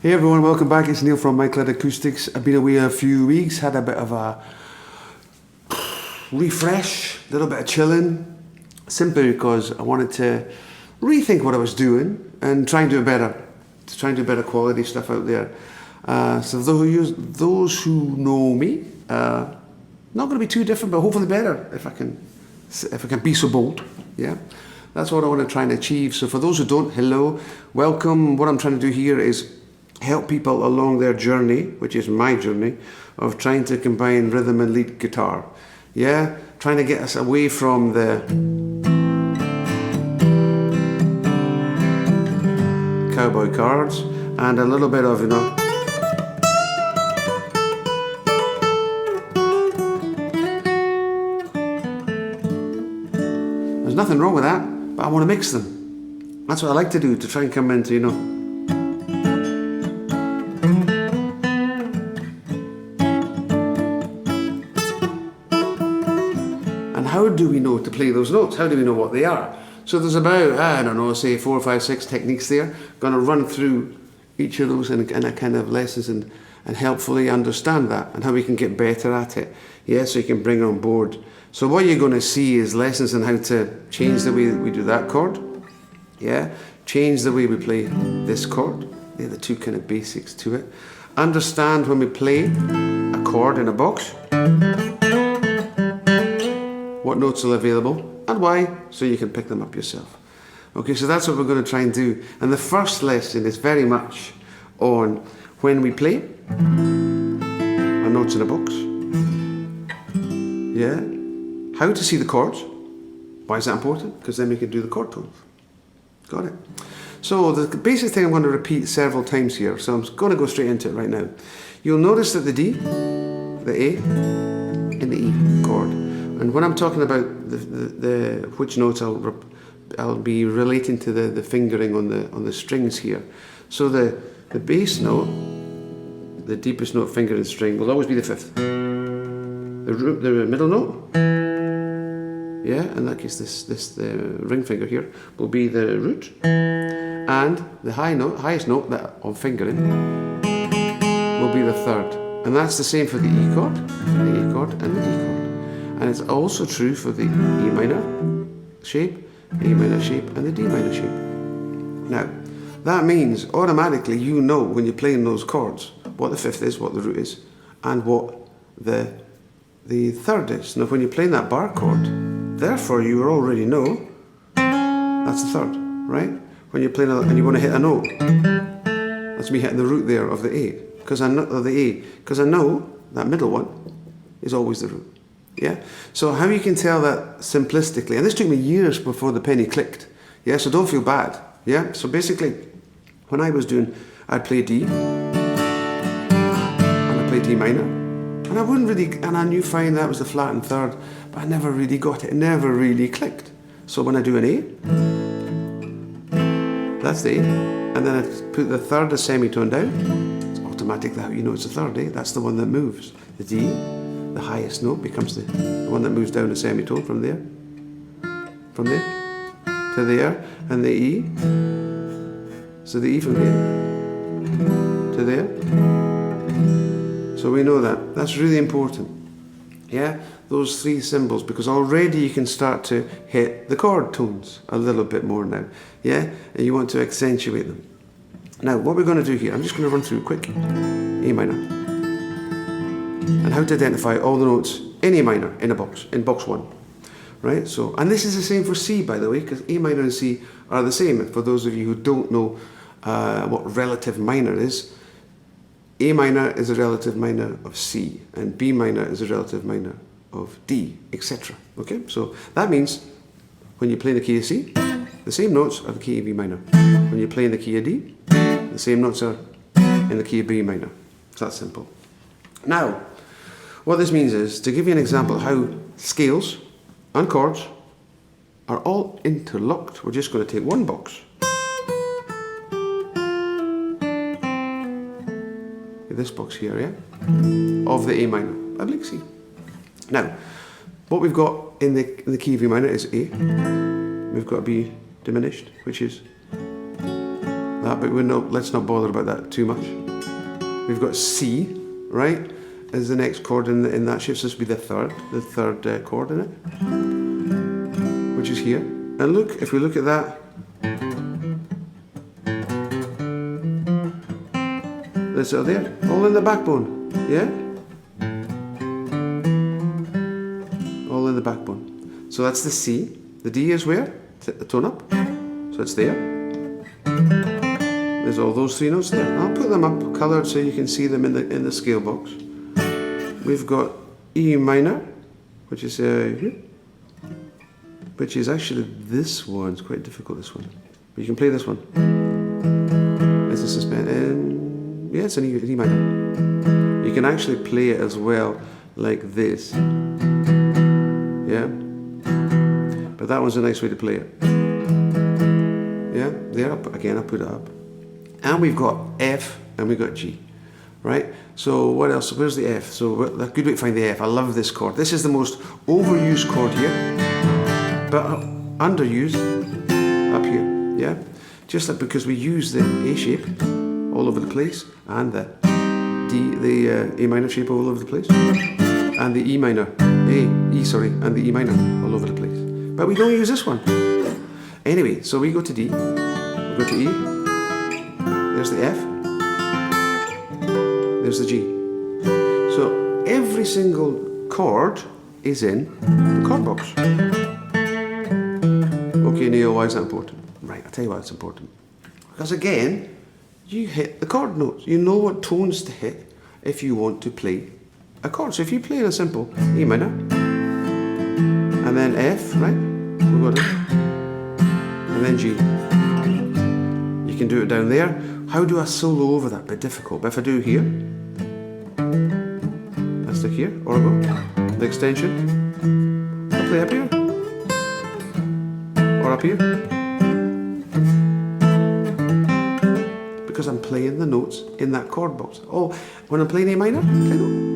Hey everyone, welcome back. It's Neil from Michael Acoustics. I've been away a few weeks, had a bit of a refresh, a little bit of chilling, simply because I wanted to rethink what I was doing and try and do better quality stuff out there. So those who know me, not going to be too different, but hopefully better if I can be so bold. Yeah, that's what I want to try and achieve. So for those who don't, hello, welcome. What I'm trying to do here is help people along their journey, which is my journey, of trying to combine rhythm and lead guitar. Yeah, trying to get us away from the cowboy chords and a little bit of, there's nothing wrong with that, but I want to mix them. That's what I like to do, to try and come into, And how do we know to play those notes? How do we know what they are? So there's about, I don't know, say 4, 5, 6 techniques there. Going to run through each of those in a kind of lessons and helpfully understand that and how we can get better at it. Yeah, so you can bring it on board. So what you're going to see is lessons on how to change the way we do that chord. Yeah, change the way we play this chord. They're the two kind of basics to it. Understand when we play a chord in a box, what notes are available and why, so you can pick them up yourself. Okay, so that's what we're going to try and do. And the first lesson is very much on when we play our notes in a box. Yeah, how to see the chords. Why is that important? Because then we can do the chord tones. Got it? So the basic thing I'm going to repeat several times here, so I'm going to go straight into it right now. You'll notice that the D, the A, and the E chord. And when I'm talking about the which notes, I'll be relating to the fingering on the strings here. So the bass note, the deepest note fingering string, will always be the 5th. The middle note, yeah, in that case the ring finger here will be the root, and the highest note that I'm fingering will be the 3rd. And that's the same for the E chord, the A chord, and the D chord. And it's also true for the E minor shape, A minor shape, and the D minor shape. Now, that means automatically you know when you're playing those chords what the 5th is, what the root is, and what the 3rd is. Now, when you're playing that bar chord, therefore you already know that's the 3rd, right? When you're playing and you want to hit a note, that's me hitting the root there of the A, because I know that middle one is always the root. Yeah, so how you can tell that simplistically, and this took me years before the penny clicked. Yeah, so don't feel bad. Yeah, so basically, when I was doing, I'd play D, and I'd play D minor, and I knew fine that was the flat and 3rd, but I never really got it. It never really clicked. So when I do an A, that's the A, and then I put the 3rd as semitone down. It's automatic that you know it's the 3rd A. That's the one that moves. The D, the highest note, becomes the one that moves down a semitone from there to there, and the E, so the E from there to there. So we know that. That's really important. Yeah, those 3 symbols, because already you can start to hit the chord tones a little bit more now. Yeah, and you want to accentuate them. Now, what we're going to do here, I'm just going to run through quick. A minor. And how to identify all the notes in A minor in box 1, right? So, and this is the same for C, by the way, because A minor and C are the same. For those of you who don't know what relative minor is, A minor is a relative minor of C, and B minor is a relative minor of D, etc. Okay, so that means when you play in the key of C, the same notes are the key of B minor. When you play in the key of D, the same notes are in the key of B minor. It's that simple. Now, what this means is, to give you an example of how scales and chords are all interlocked, we're just going to take one box. This box here, yeah? Of the A minor, I'd like C. Now, what we've got in the key of A minor is A. We've got a B diminished, which is that, but let's not bother about that too much. We've got C, right, as the next chord in that shape. So this would be the third chord in it, which is here. And look, if we look at that, that's all there, all in the backbone, yeah? All in the backbone. So that's the C. The D is where? The tone up. So it's there. There's all those three notes there. I'll put them up coloured so you can see them in the scale box. We've got E minor, which is here, which is actually this one. It's quite difficult, this one. But you can play this one. It's a suspend. Yeah, it's an E minor. You can actually play it as well, like this. Yeah? But that one's a nice way to play it. Yeah? There, again, I'll put it up. And we've got F and we've got G. Right? So what else? Where's the F? So a good way to find the F. I love this chord. This is the most overused chord here, but underused up here. Yeah? Just like because we use the A shape all over the place, and the A minor shape all over the place, and the and the E minor all over the place. But we don't use this one. Anyway, so we go to D, we go to E, there's the F, there's the G. So every single chord is in the chord box. Okay, Neil, why is that important? Right, I'll tell you why it's important. Because again, you hit the chord notes. You know what tones to hit if you want to play a chord. So if you play in a simple E minor, and then F, right? We've got it. And then G. You can do it down there. How do I solo over that? Bit difficult. But if I do here, I stick here, orgo, the extension, I play up here, or up here. Because I'm playing the notes in that chord box. Oh, when I'm playing A minor, play note.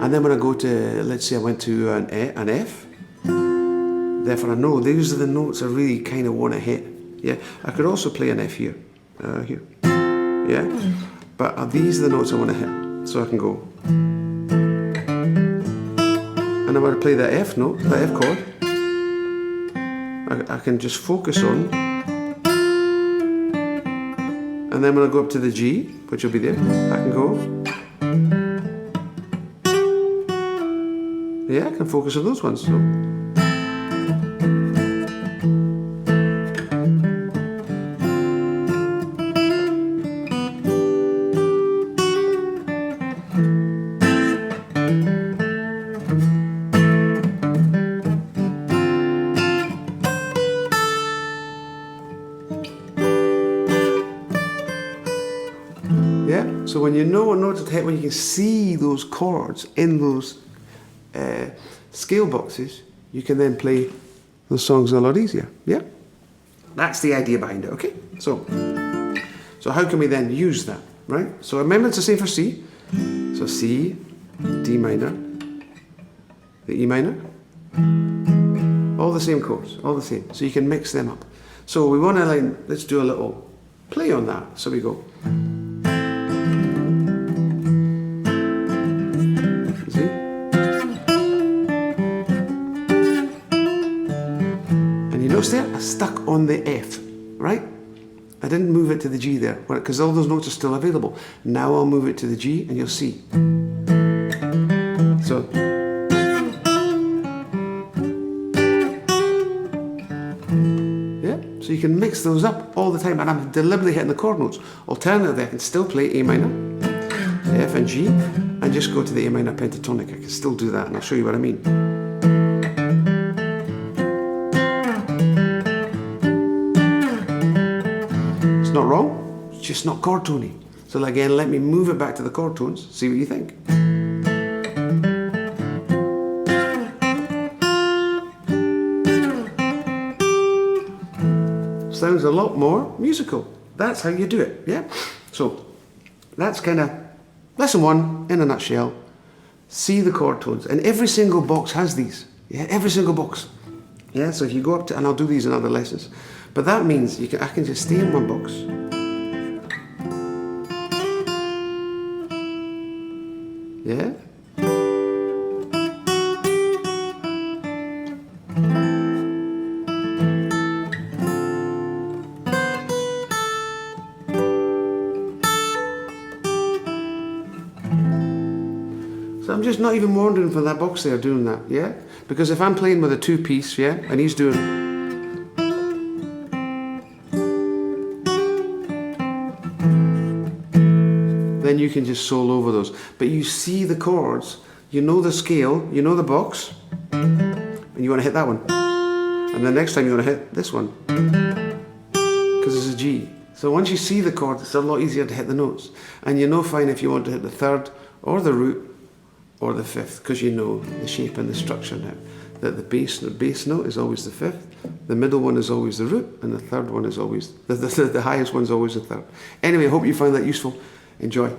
And then when I go to, let's say I went to an F, therefore I know these are the notes I really kind of want to hit. Yeah, I could also play an F here, here. Yeah, but these are the notes I want to hit. So I can go. And I'm going to play that F note, that F chord. I can just focus on. And then when I go up to the G, which will be there, I can go. Yeah, I can focus on those ones. So. Yeah, so when you know what notes to hit, when you can see those chords in those scale boxes, you can then play those songs a lot easier. Yeah, that's the idea behind it. Okay, so how can we then use that, right? So remember, it's the same for C. So C, D minor, the E minor, all the same chords, all the same. So you can mix them up. So we want to let's do a little play on that. So we go. Notice there, I stuck on the F, right? I didn't move it to the G there, because all those notes are still available. Now I'll move it to the G, and you'll see. So, yeah, so you can mix those up all the time, and I'm deliberately hitting the chord notes. Alternatively, I can still play A minor, F and G, and just go to the A minor pentatonic. I can still do that, and I'll show you what I mean. Not wrong, it's just not chord tony. So again, let me move it back to the chord tones, see what you think. Sounds a lot more musical. That's how you do it, yeah? So that's kind of lesson 1 in a nutshell. See the chord tones, and every single box has these. Yeah, every single box. Yeah, so if you go up to, and I'll do these in other lessons, but that means I can just stay in one box. Yeah? So I'm just not even wandering from that box there doing that, yeah? Because if I'm playing with a two-piece, yeah, and he's doing... then you can just solo over those. But you see the chords, you know the scale, you know the box, and you want to hit that one. And the next time you want to hit this one, because it's a G. So once you see the chord, it's a lot easier to hit the notes. And you know fine if you want to hit the third, or the root, or the fifth, because you know the shape and the structure now. That the bass note is always the fifth, the middle one is always the root, and the third one is always, the highest one is always the third. Anyway, I hope you find that useful. Enjoy.